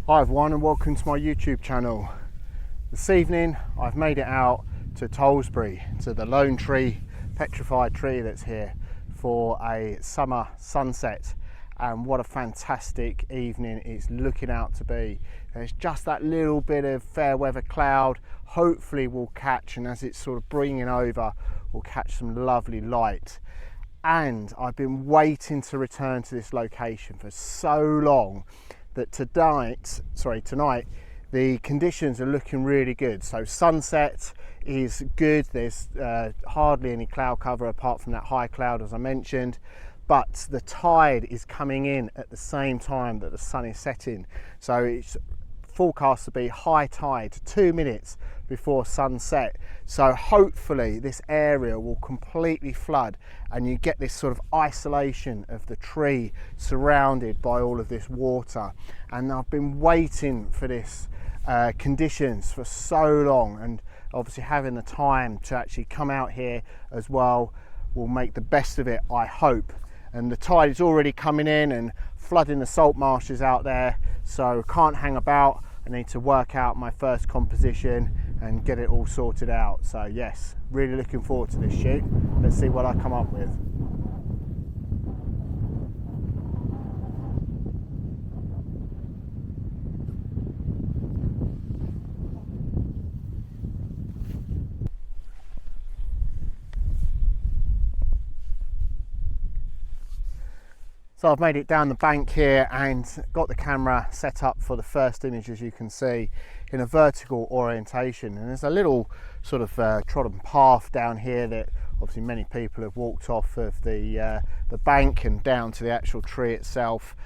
Hi everyone and welcome to my YouTube channel. This evening I've made it out to Tollesbury, to the lone tree, petrified tree that's here for a summer sunset, and what a fantastic evening it's looking out to be. There's just that little bit of fair weather cloud, hopefully we'll catch, and as it's sort of bringing over we'll catch some lovely light. And I've been waiting to return to this location for so long that tonight the conditions are looking really good. So sunset is good, there's hardly any cloud cover apart from that high cloud as I mentioned, but the tide is coming in at the same time that the sun is setting. So it's forecast to be high tide 2 minutes before sunset, so hopefully this area will completely flood and you get this sort of isolation of the tree surrounded by all of this water. And I've been waiting for this conditions for so long, and obviously having the time to actually come out here as well will make the best of it, I hope. And the tide is already coming in and flooding the salt marshes out there, so can't hang about. I need to work out my first composition and get it all sorted out. So yes, really looking forward to this shoot. Let's see what I come up with. So I've made it down the bank here and got the camera set up for the first image, as you can see, in a vertical orientation. And there's a little sort of trodden path down here that obviously many people have walked off of the bank and down to the actual tree itself.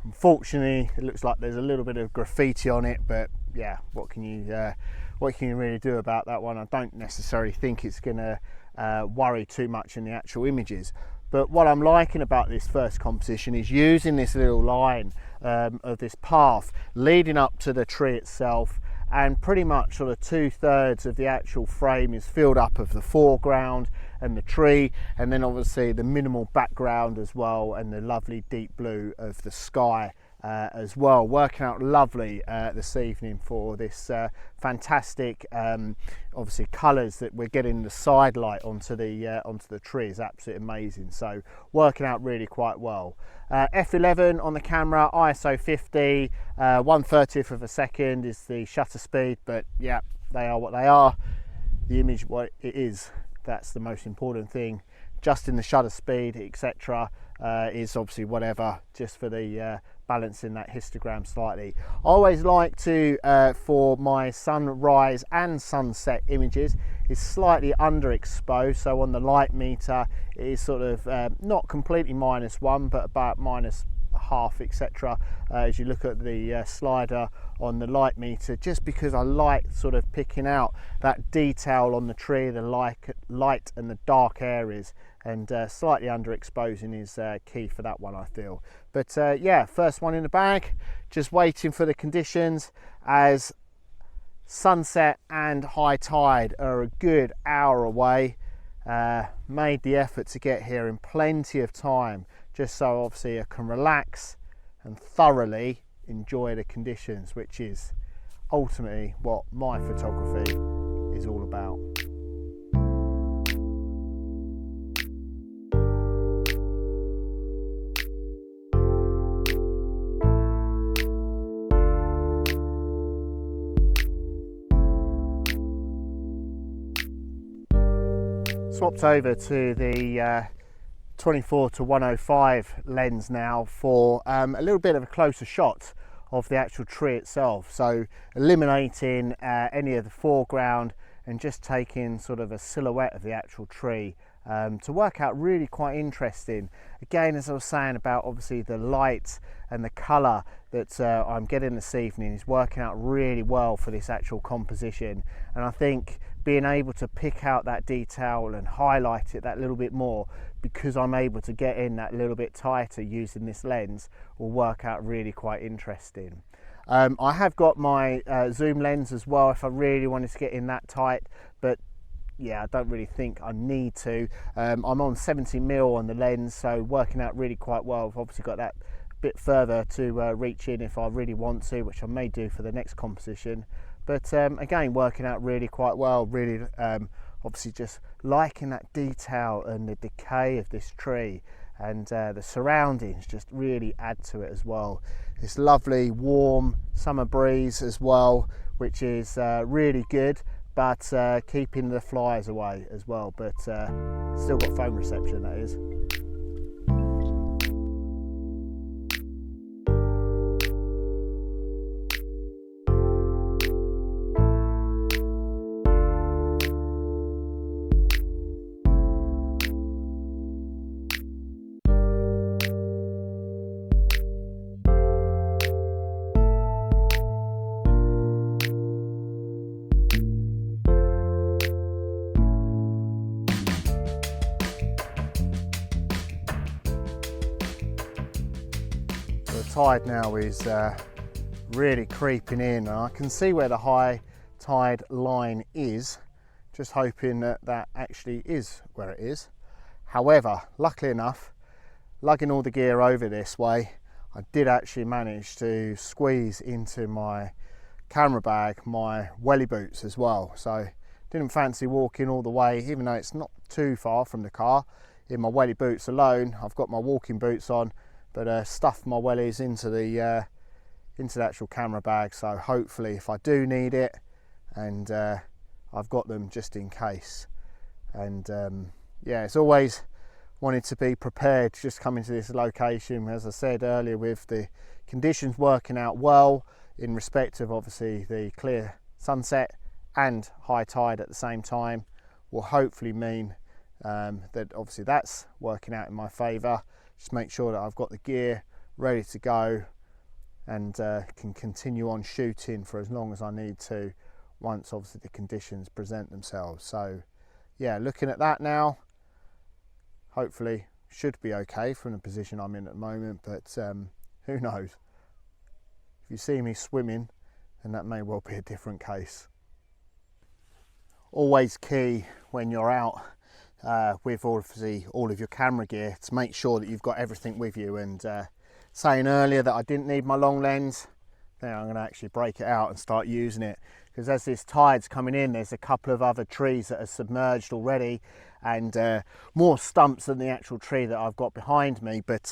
Unfortunately, it looks like there's a little bit of graffiti on it, but yeah, what can you really do about that one? I don't necessarily think it's going to worry too much in the actual images. But what I'm liking about this first composition is using this little line of this path leading up to the tree itself, and pretty much sort of 2/3 of the actual frame is filled up of the foreground and the tree, and then obviously the minimal background as well, and the lovely deep blue of the sky as well. Working out lovely this evening for this fantastic obviously colours that we're getting the side light onto the tree is absolutely amazing. So working out really quite well. F11 on the camera, ISO 50, 1/30th of a second is the shutter speed, but yeah, they are what they are. The image what it is, that's the most important thing. Just in the shutter speed, etc., is obviously whatever, just for the balancing that histogram slightly. I always like to, for my sunrise and sunset images, is slightly underexposed. So on the light meter, it is sort of not completely -1, but about -0.5, etc. As you look at the slider on the light meter, just because I like sort of picking out that detail on the tree, the light and the dark areas, and slightly underexposing is key for that one, I feel. But yeah, first one in the bag, just waiting for the conditions, as sunset and high tide are a good hour away. Made the effort to get here in plenty of time, just so obviously I can relax and thoroughly enjoy the conditions, which is ultimately what my photography is all about. Swapped over to the 24 to 105 lens now for a little bit of a closer shot of the actual tree itself, so eliminating any of the foreground and just taking sort of a silhouette of the actual tree to work out really quite interesting. Again, as I was saying about obviously the light and the colour that I'm getting this evening is working out really well for this actual composition, and I think being able to pick out that detail and highlight it that little bit more, because I'm able to get in that little bit tighter using this lens, will work out really quite interesting. I have got my zoom lens as well if I really wanted to get in that tight, but yeah, I don't really think I need to. I'm on 70mm on the lens, so working out really quite well. I've obviously got that bit further to reach in if I really want to, which I may do for the next composition. But again, working out really quite well, really obviously just liking that detail and the decay of this tree, and the surroundings just really add to it as well. This lovely warm summer breeze as well, which is really good, but keeping the flies away as well, but still got phone reception, that is. The tide now is really creeping in, and I can see where the high tide line is, just hoping that that actually is where it is. However, luckily enough, lugging all the gear over this way, I did actually manage to squeeze into my camera bag my welly boots as well, so didn't fancy walking all the way, even though it's not too far from the car. In my welly boots alone, I've got my walking boots on, but stuffed my wellies into the actual camera bag, so hopefully if I do need it, and I've got them just in case. And yeah, it's always wanted to be prepared just coming to this location, as I said earlier, with the conditions working out well in respect of obviously the clear sunset and high tide at the same time, will hopefully mean that obviously that's working out in my favour. Just make sure that I've got the gear ready to go, and can continue on shooting for as long as I need to once obviously the conditions present themselves. So yeah, looking at that now, hopefully should be okay from the position I'm in at the moment, but who knows. If you see me swimming, then that may well be a different case. Always key when you're out with obviously all of your camera gear to make sure that you've got everything with you. And saying earlier that I didn't need my long lens, now I'm going to actually break it out and start using it, because as this tide's coming in, there's a couple of other trees that are submerged already, and more stumps than the actual tree that I've got behind me. But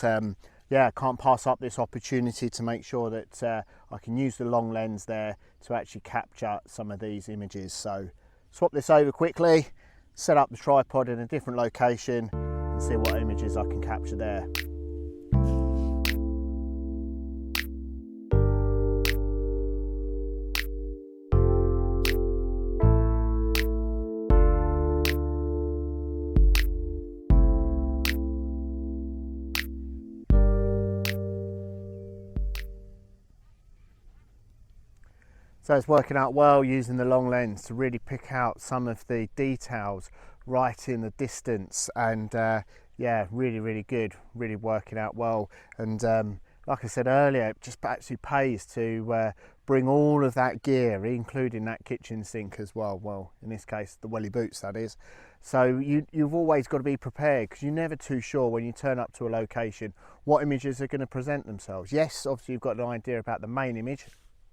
yeah, I can't pass up this opportunity to make sure that I can use the long lens there to actually capture some of these images. So swap this over quickly, set up the tripod in a different location, and see what images I can capture there. So it's working out well using the long lens to really pick out some of the details right in the distance, and yeah, really good, really working out well. And like I said earlier, it just actually pays to bring all of that gear, including that kitchen sink as well. Well, in this case, the welly boots, that is. So you've always got to be prepared, because you're never too sure when you turn up to a location what images are going to present themselves. Yes, obviously you've got an idea about the main image,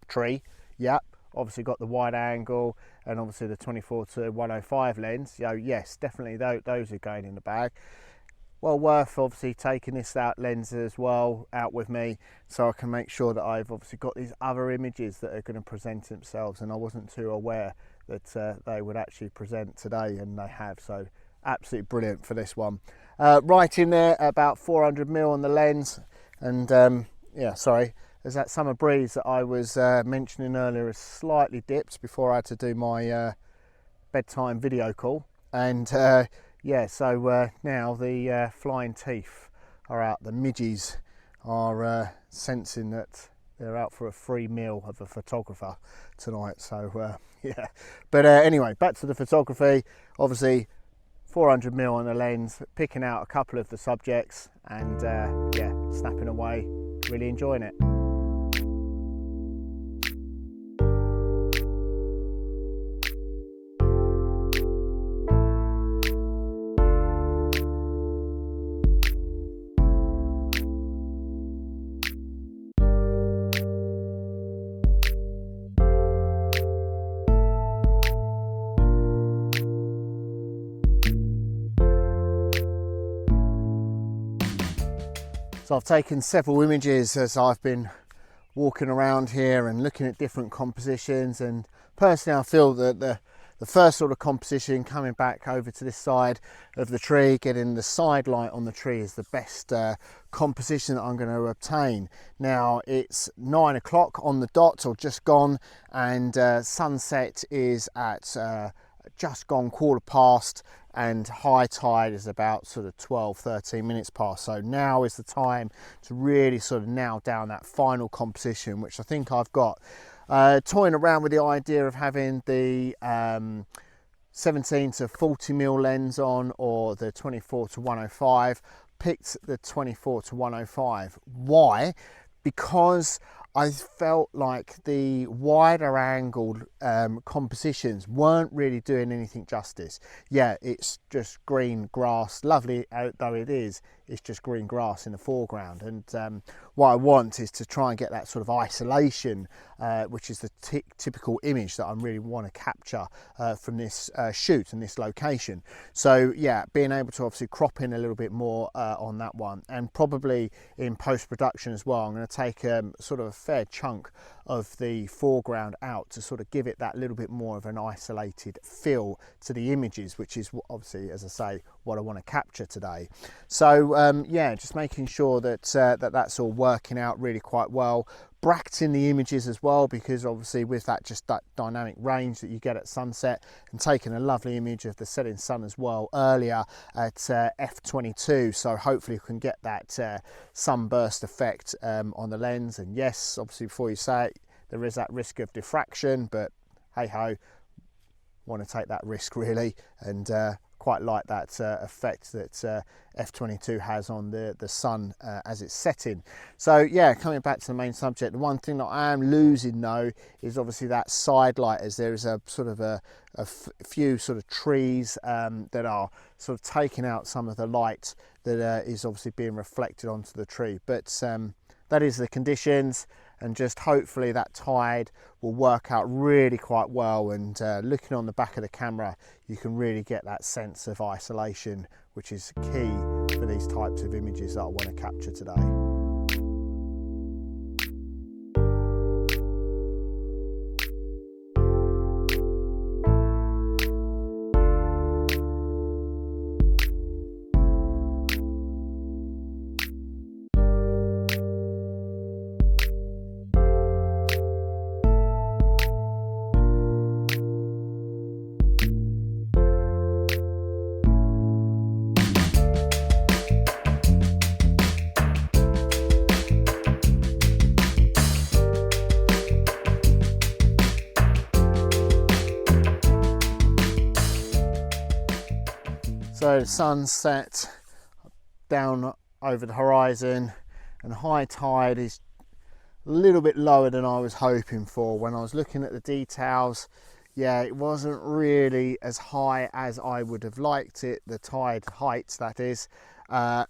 tree. Yep, obviously got the wide angle and obviously the 24-105 lens. So yes, definitely those are going in the bag. Well worth obviously taking this lens as well out with me, so I can make sure that I've obviously got these other images that are going to present themselves, and I wasn't too aware that they would actually present today, and they have. So absolutely brilliant for this one. Right in there, about 400mm on the lens, and yeah, sorry, there's that summer breeze that I was mentioning earlier is slightly dipped before I had to do my bedtime video call. And yeah, so now the flying teeth are out. The midges are sensing that they're out for a free meal of a photographer tonight. So yeah, but anyway, back to the photography. Obviously 400mm on the lens, picking out a couple of the subjects, and yeah, snapping away, really enjoying it. So I've taken several images as I've been walking around here and looking at different compositions, and personally I feel that the first sort of composition coming back over to this side of the tree, getting the side light on the tree, is the best composition that I'm going to obtain. Now it's 9 o'clock on the dot, or just gone, and sunset is at just gone 1/4 past, and high tide is about sort of 12-13 minutes past. So now is the time to really sort of nail down that final composition, which I think I've got. Toying around with the idea of having the 17-40mm lens on, or the 24-105. Picked the 24-105. Why? Because I felt like the wider angled compositions weren't really doing anything justice. Yeah, it's just green grass, lovely though it is, it's just green grass in the foreground, and what I want is to try and get that sort of isolation, which is the typical image that I really want to capture from this shoot and this location. So yeah, being able to obviously crop in a little bit more on that one, and probably in post-production as well, I'm going to take sort of a fair chunk of the foreground out to sort of give it that little bit more of an isolated feel to the images, which is obviously, as I say, what I want to capture today. So yeah, just making sure that that's all working out really quite well. Bracketing the images as well, because obviously with that, just that dynamic range that you get at sunset, and taking a lovely image of the setting sun as well earlier at f/22, so hopefully you can get that sunburst effect on the lens. And yes, obviously before you say it, there is that risk of diffraction, but hey ho, want to take that risk really, and quite like that effect that f/22 has on the sun as it's setting. So yeah, coming back to the main subject, the one thing that I am losing though is obviously that side light, as there is a sort of a few sort of trees that are sort of taking out some of the light that is obviously being reflected onto the tree. But that is the conditions, and just hopefully that tide will work out really quite well. And looking on the back of the camera, you can really get that sense of isolation, which is key for these types of images that I want to capture today. So the sun's set down over the horizon, and high tide is a little bit lower than I was hoping for. When I was looking at the details, yeah, it wasn't really as high as I would have liked it, the tide height that is, but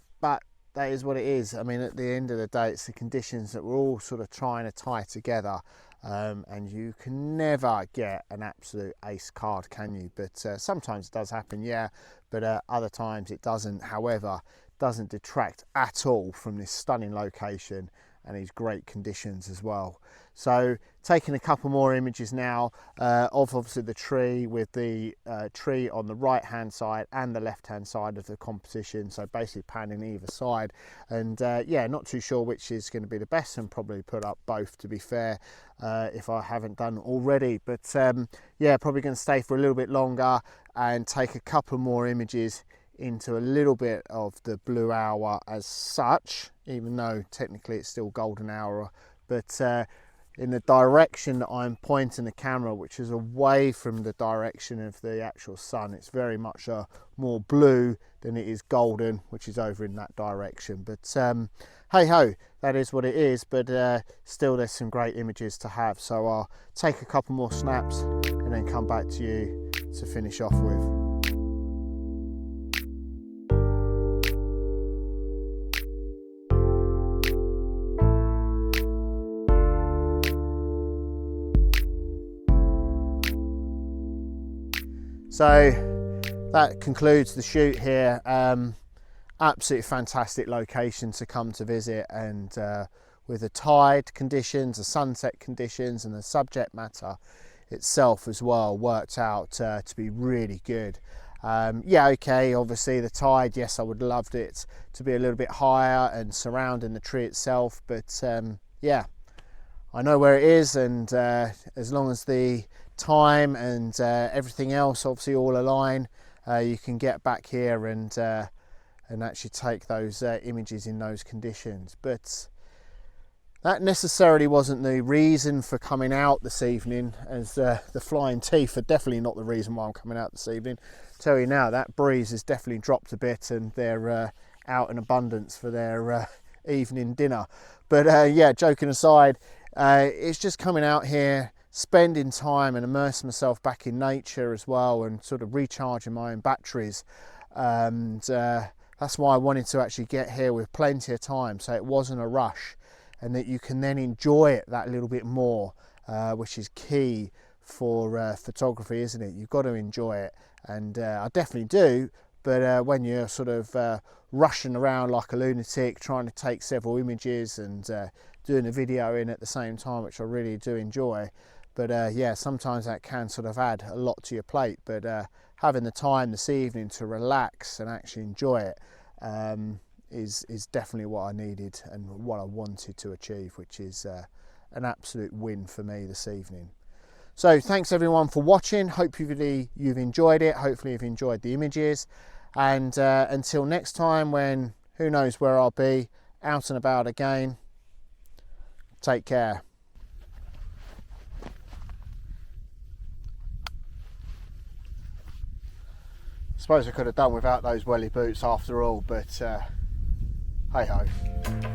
that is what it is. I mean, at the end of the day, it's the conditions that we're all sort of trying to tie together. And you can never get an absolute ace card, can you? But sometimes it does happen, yeah, but other times it doesn't. However, doesn't detract at all from this stunning location and these great conditions as well. So taking a couple more images now of obviously the tree, with the tree on the right hand side and the left hand side of the composition, so basically panning either side. And yeah, not too sure which is going to be the best, and probably put up both, to be fair, if I haven't done already. But yeah, probably going to stay for a little bit longer and take a couple more images into a little bit of the blue hour as such, even though technically it's still golden hour, but in the direction that I'm pointing the camera, which is away from the direction of the actual sun. It's very much more blue than it is golden, which is over in that direction. But hey ho, that is what it is. But still, there's some great images to have. So I'll take a couple more snaps and then come back to you to finish off with. So that concludes the shoot here. absolutely fantastic location to come to visit, and with the tide conditions, the sunset conditions, and the subject matter itself as well worked out to be really good. Yeah, okay, obviously the tide, yes, I would have loved it to be a little bit higher and surrounding the tree itself, but yeah, I know where it is, and as long as the time and everything else obviously all align, you can get back here and actually take those images in those conditions. But that necessarily wasn't the reason for coming out this evening, as the flying teeth are definitely not the reason why I'm coming out this evening. Tell you now, that breeze has definitely dropped a bit, and they're out in abundance for their evening dinner. But yeah, joking aside, it's just coming out here, spending time and immersing myself back in nature as well, and sort of recharging my own batteries. And that's why I wanted to actually get here with plenty of time, so it wasn't a rush, and that you can then enjoy it that little bit more, which is key for photography, isn't it? You've got to enjoy it, and I definitely do. But when you're sort of rushing around like a lunatic, trying to take several images and doing a video in at the same time, which I really do enjoy, but yeah, sometimes that can sort of add a lot to your plate. But having the time this evening to relax and actually enjoy it is definitely what I needed and what I wanted to achieve, which is an absolute win for me this evening. So thanks everyone for watching. Hopefully you've enjoyed it. Hopefully you've enjoyed the images, and until next time, when who knows where I'll be, out and about again, take care. Suppose I could have done without those welly boots after all, but hey ho.